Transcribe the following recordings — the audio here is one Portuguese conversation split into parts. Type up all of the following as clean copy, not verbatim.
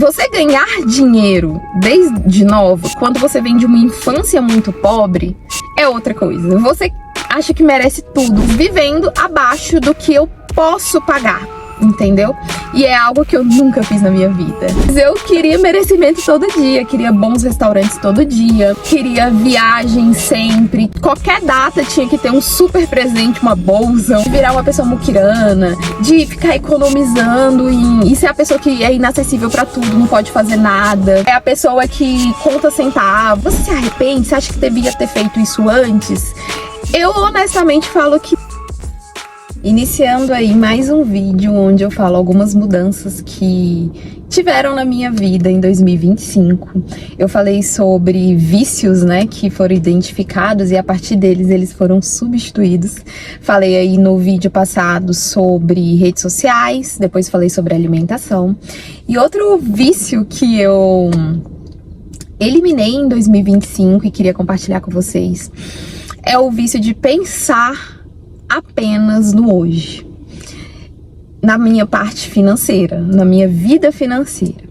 Você ganhar dinheiro desde novo, quando você vem de uma infância muito pobre, é outra coisa. Você acha que merece tudo, vivendo abaixo do que eu posso pagar, entendeu? E é algo que eu nunca fiz na minha vida. Eu queria merecimento todo dia, queria bons restaurantes todo dia, queria viagem sempre. Qualquer data tinha que ter um super presente, uma bolsa, virar uma pessoa muquirana, de ficar economizando e ser a pessoa que é inacessível pra tudo, não pode fazer nada. É a pessoa que conta centavos. Você se arrepende? Você acha que devia ter feito isso antes? Eu honestamente falo que... Iniciando aí mais um vídeo onde eu falo algumas mudanças que tiveram na minha vida em 2025. Eu falei sobre vícios, né, que foram identificados e a partir deles eles foram substituídos. Falei aí no vídeo passado sobre redes sociais, depois falei sobre alimentação. E outro vício que eu eliminei em 2025 e queria compartilhar com vocês é o vício de pensar apenas no hoje, na minha parte financeira, na minha vida financeira.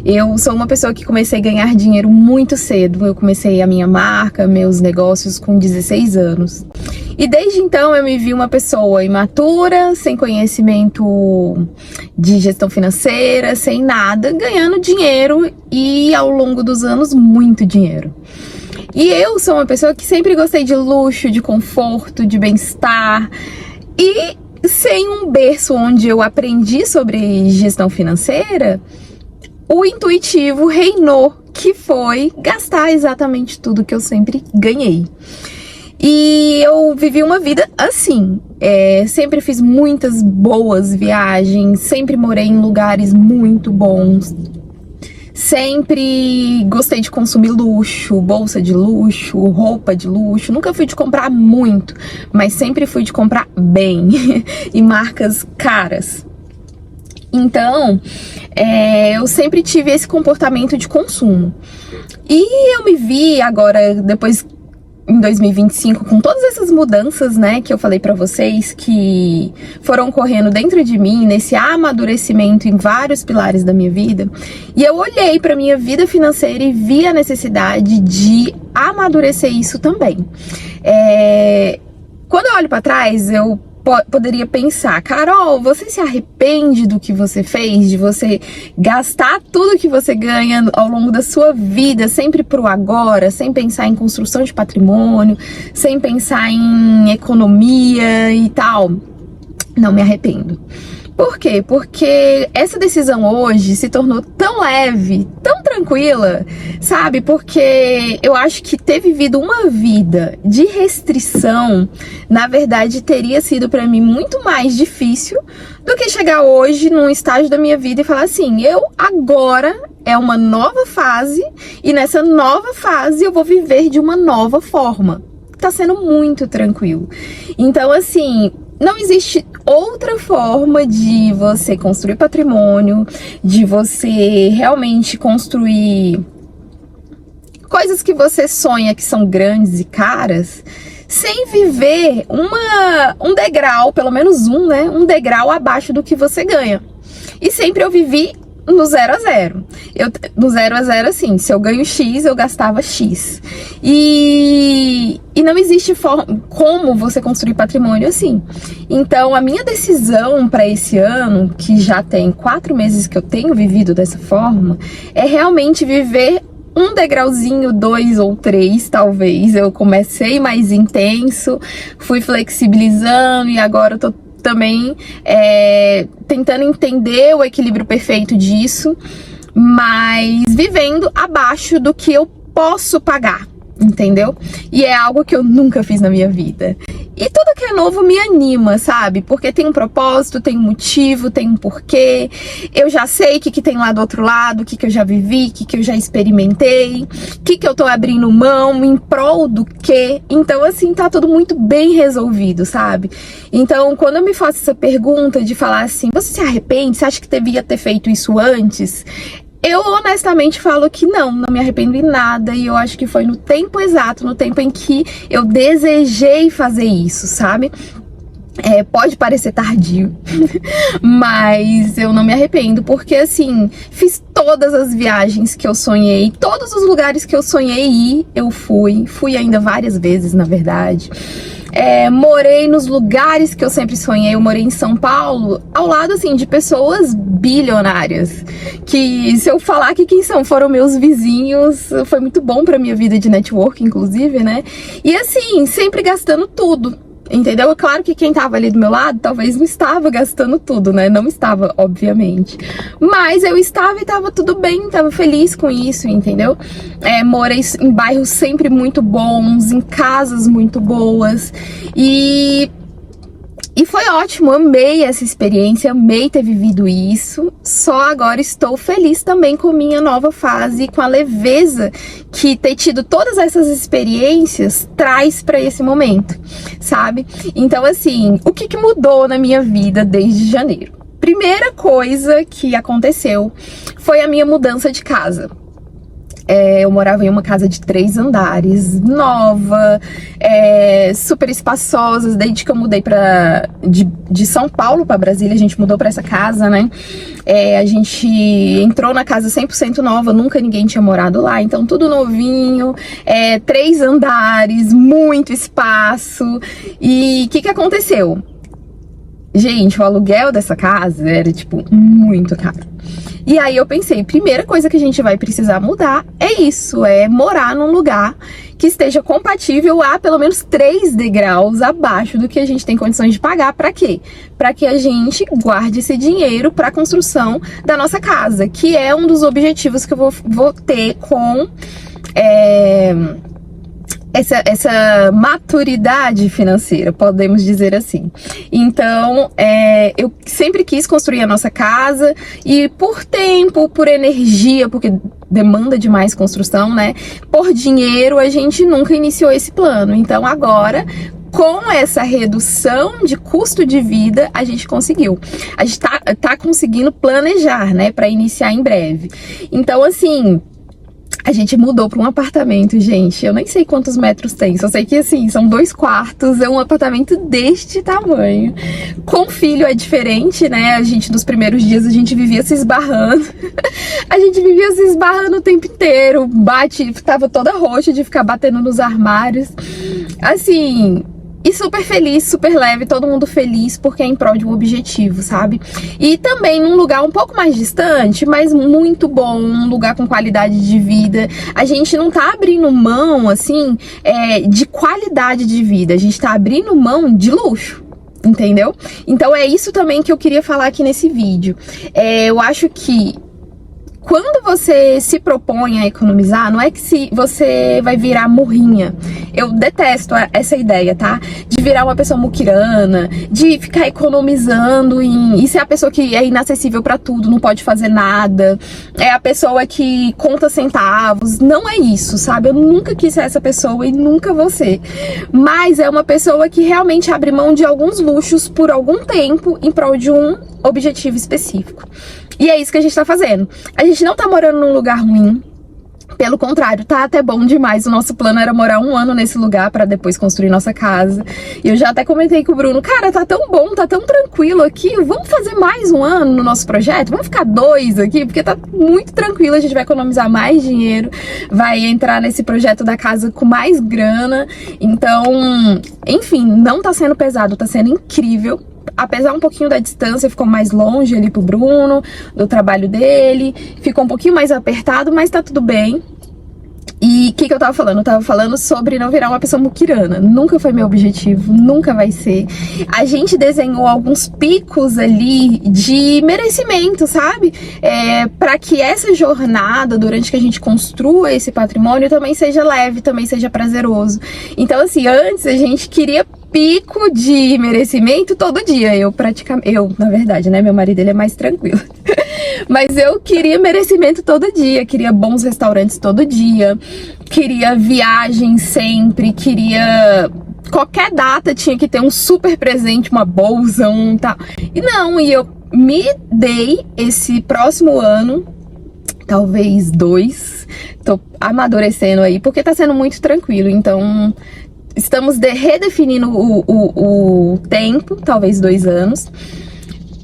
Eu sou uma pessoa que comecei a ganhar dinheiro muito cedo. Eu comecei a minha marca, meus negócios com 16 anos. E desde então eu me vi uma pessoa imatura, sem conhecimento de gestão financeira, sem nada, ganhando dinheiro e ao longo dos anos muito dinheiro. E eu sou uma pessoa que sempre gostei de luxo, de conforto, de bem-estar. E sem um berço onde eu aprendi sobre gestão financeira, o intuitivo reinou, que foi gastar exatamente tudo que eu sempre ganhei. E eu vivi uma vida assim, sempre fiz muitas boas viagens, sempre morei em lugares muito bons. Sempre gostei de consumir luxo, bolsa de luxo, roupa de luxo. Nunca fui de comprar muito, mas sempre fui de comprar bem e marcas caras. Então, eu sempre tive esse comportamento de consumo. E eu me vi agora, depois em 2025, com todas essas mudanças, né, que eu falei pra vocês, que foram ocorrendo dentro de mim, nesse amadurecimento em vários pilares da minha vida, e eu olhei pra minha vida financeira e vi a necessidade de amadurecer isso também. Quando eu olho pra trás, eu poderia pensar, Carol, você se arrepende do que você fez, de você gastar tudo que você ganha ao longo da sua vida, sempre pro agora, sem pensar em construção de patrimônio, sem pensar em economia e tal? Não me arrependo. Por quê? Porque essa decisão hoje se tornou tão leve, tão tranquila, sabe? Porque eu acho que ter vivido uma vida de restrição, na verdade, teria sido pra mim muito mais difícil do que chegar hoje num estágio da minha vida e falar assim, eu agora é uma nova fase e nessa nova fase eu vou viver de uma nova forma. Tá sendo muito tranquilo. Então, assim, não existe outra forma de você construir patrimônio, de você realmente construir coisas que você sonha que são grandes e caras, sem viver um degrau, pelo menos né? Um degrau abaixo do que você ganha. E sempre eu vivi no 0 a 0. No 0 a 0, assim, se eu ganho X, eu gastava X. E não existe como você construir patrimônio assim. Então, a minha decisão para esse ano, que já tem 4 meses que eu tenho vivido dessa forma, é realmente viver um degrauzinho, 2 ou 3, talvez. Eu comecei mais intenso, fui flexibilizando e agora eu tô também tentando entender o equilíbrio perfeito disso, mas vivendo abaixo do que eu posso pagar, entendeu? E é algo que eu nunca fiz na minha vida. E tudo que é novo me anima, sabe? Porque tem um propósito, tem um motivo, tem um porquê. Eu já sei o que tem lá do outro lado, o que eu já vivi, o que eu já experimentei, o que eu tô abrindo mão, em prol do quê. Então, assim, tá tudo muito bem resolvido, sabe? Então, quando eu me faço essa pergunta de falar assim, você se arrepende? Você acha que devia ter feito isso antes? Eu honestamente falo que não me arrependo em nada, e eu acho que foi no tempo exato, no tempo em que eu desejei fazer isso, sabe? Pode parecer tardio, mas eu não me arrependo, porque assim, fiz todas as viagens que eu sonhei, todos os lugares que eu sonhei ir, eu fui ainda várias vezes, na verdade. Morei nos lugares que eu sempre sonhei. Eu morei em São Paulo, ao lado, assim, de pessoas bilionárias, que se eu falar que quem foram meus vizinhos, foi muito bom pra minha vida de network, inclusive, né? E assim, sempre gastando tudo. Entendeu? É claro que quem tava ali do meu lado talvez não estava gastando tudo, né? Não estava, obviamente. Mas eu estava e tava tudo bem, tava feliz com isso, entendeu? Morei em bairros sempre muito bons, em casas muito boas. E foi ótimo, amei essa experiência, amei ter vivido isso. Só agora estou feliz também com minha nova fase, com a leveza que ter tido todas essas experiências traz para esse momento, sabe? Então, assim, o que mudou na minha vida desde janeiro? Primeira coisa que aconteceu foi a minha mudança de casa. Eu morava em uma casa de 3 andares, nova, super espaçosa. Desde que eu mudei de São Paulo para Brasília, a gente mudou para essa casa, né? A gente entrou na casa 100% nova, nunca ninguém tinha morado lá, então tudo novinho, 3 andares, muito espaço. E o que aconteceu? Gente, o aluguel dessa casa era, tipo, muito caro. E aí eu pensei, primeira coisa que a gente vai precisar mudar é isso, morar num lugar que esteja compatível a pelo menos 3 degraus abaixo do que a gente tem condições de pagar. Pra quê? Pra que a gente guarde esse dinheiro pra construção da nossa casa, que é um dos objetivos que eu vou ter com essa maturidade financeira, podemos dizer assim. Então, eu sempre quis construir a nossa casa e por tempo, por energia, porque demanda demais construção, né? Por dinheiro, a gente nunca iniciou esse plano. Então, agora, com essa redução de custo de vida, a gente conseguiu. A gente tá conseguindo planejar, né? Para iniciar em breve. Então, assim, a gente mudou para um apartamento, gente. Eu nem sei quantos metros tem, só sei que, assim, são 2 quartos, é um apartamento deste tamanho. Com filho é diferente, né? A gente, nos primeiros dias, a gente vivia se esbarrando. A gente vivia se esbarrando o tempo inteiro. Tava toda roxa de ficar batendo nos armários. Assim, e super feliz, super leve, todo mundo feliz, porque é em prol de um objetivo, sabe? E também num lugar um pouco mais distante, mas muito bom, um lugar com qualidade de vida. A gente não tá abrindo mão, assim, de qualidade de vida, a gente tá abrindo mão de luxo. Entendeu? Então é isso também que eu queria falar aqui nesse vídeo. Eu acho que quando você se propõe a economizar, não é que você vai virar murrinha. Eu detesto essa ideia, tá? De virar uma pessoa muquirana, de ficar economizando e ser a pessoa que é inacessível pra tudo, não pode fazer nada. É a pessoa que conta centavos. Não é isso, sabe? Eu nunca quis ser essa pessoa e nunca vou ser. Mas é uma pessoa que realmente abre mão de alguns luxos por algum tempo em prol de um objetivo específico. E é isso que a gente tá fazendo. A gente não tá morando num lugar ruim. Pelo contrário, tá até bom demais. O nosso plano era morar 1 ano nesse lugar pra depois construir nossa casa. E eu já até comentei com o Bruno, cara, tá tão bom, tá tão tranquilo aqui. Vamos fazer mais 1 ano no nosso projeto? Vamos ficar 2 aqui? Porque tá muito tranquilo, a gente vai economizar mais dinheiro, vai entrar nesse projeto da casa com mais grana. Então, enfim, não tá sendo pesado, tá sendo incrível. Apesar um pouquinho da distância, ficou mais longe ali pro Bruno, do trabalho dele, ficou um pouquinho mais apertado, mas tá tudo bem. E o que eu tava falando? Eu tava falando sobre não virar uma pessoa muquirana. Nunca foi meu objetivo, nunca vai ser. A gente desenhou alguns picos ali de merecimento, sabe? Pra que essa jornada, durante que a gente construa esse patrimônio, também seja leve, também seja prazeroso. Então, assim, antes a gente queria pico de merecimento todo dia. Eu, na verdade, né? Meu marido, ele é mais tranquilo. Mas eu queria merecimento todo dia, queria bons restaurantes todo dia, queria viagem sempre, queria... Qualquer data tinha que ter um super presente, uma bolsa, tal. E não, e eu me dei esse próximo ano, talvez 2, tô amadurecendo aí, porque tá sendo muito tranquilo, então... estamos redefinindo o tempo, talvez 2 anos,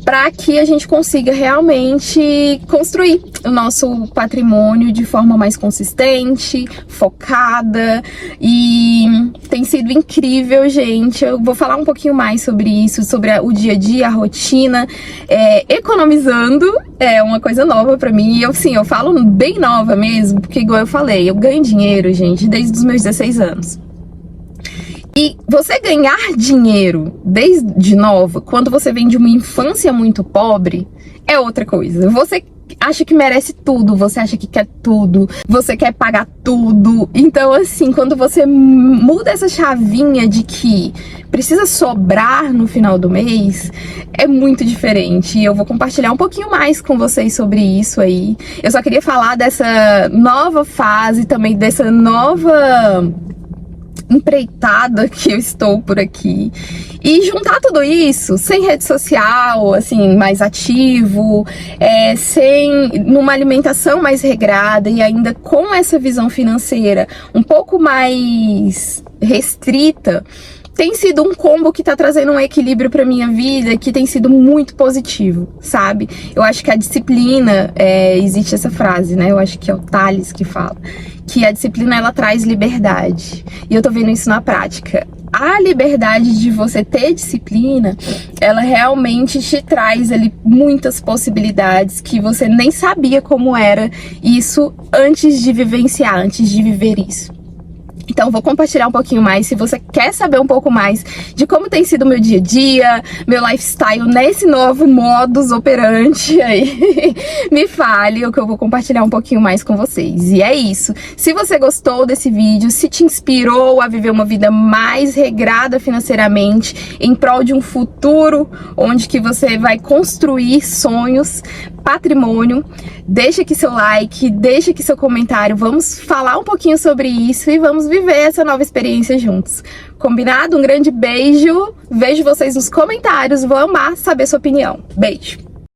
para que a gente consiga realmente construir o nosso patrimônio de forma mais consistente, focada, e tem sido incrível, gente. Eu vou falar um pouquinho mais sobre isso, sobre o dia a dia, a rotina, economizando é uma coisa nova pra mim, e eu falo bem nova mesmo, porque igual eu falei, eu ganho dinheiro, gente, desde os meus 16 anos. E você ganhar dinheiro desde nova, quando você vem de uma infância muito pobre, é outra coisa. Você acha que merece tudo, você acha que quer tudo, você quer pagar tudo. Então, assim, quando você muda essa chavinha de que precisa sobrar no final do mês, é muito diferente. E eu vou compartilhar um pouquinho mais com vocês sobre isso aí. Eu só queria falar dessa nova fase também, dessa nova empreitada que eu estou por aqui, e juntar tudo isso sem rede social, assim, mais ativo, numa alimentação mais regrada e ainda com essa visão financeira um pouco mais restrita, tem sido um combo que tá trazendo um equilíbrio pra minha vida que tem sido muito positivo, sabe? Eu acho que a disciplina, existe essa frase, né? Eu acho que é o Tales que fala, que a disciplina, ela traz liberdade. E eu tô vendo isso na prática. A liberdade de você ter disciplina, ela realmente te traz ali muitas possibilidades que você nem sabia como era isso antes de vivenciar, antes de viver isso. Então, vou compartilhar um pouquinho mais. Se você quer saber um pouco mais de como tem sido o meu dia a dia, meu lifestyle nesse novo modus operandi aí, me fale, que eu vou compartilhar um pouquinho mais com vocês. E é isso. Se você gostou desse vídeo, se te inspirou a viver uma vida mais regrada financeiramente, em prol de um futuro onde que você vai construir sonhos, patrimônio, deixa aqui seu like, deixa aqui seu comentário, vamos falar um pouquinho sobre isso e vamos viver essa nova experiência juntos. Combinado? Um grande beijo, vejo vocês nos comentários, vou amar saber sua opinião. Beijo!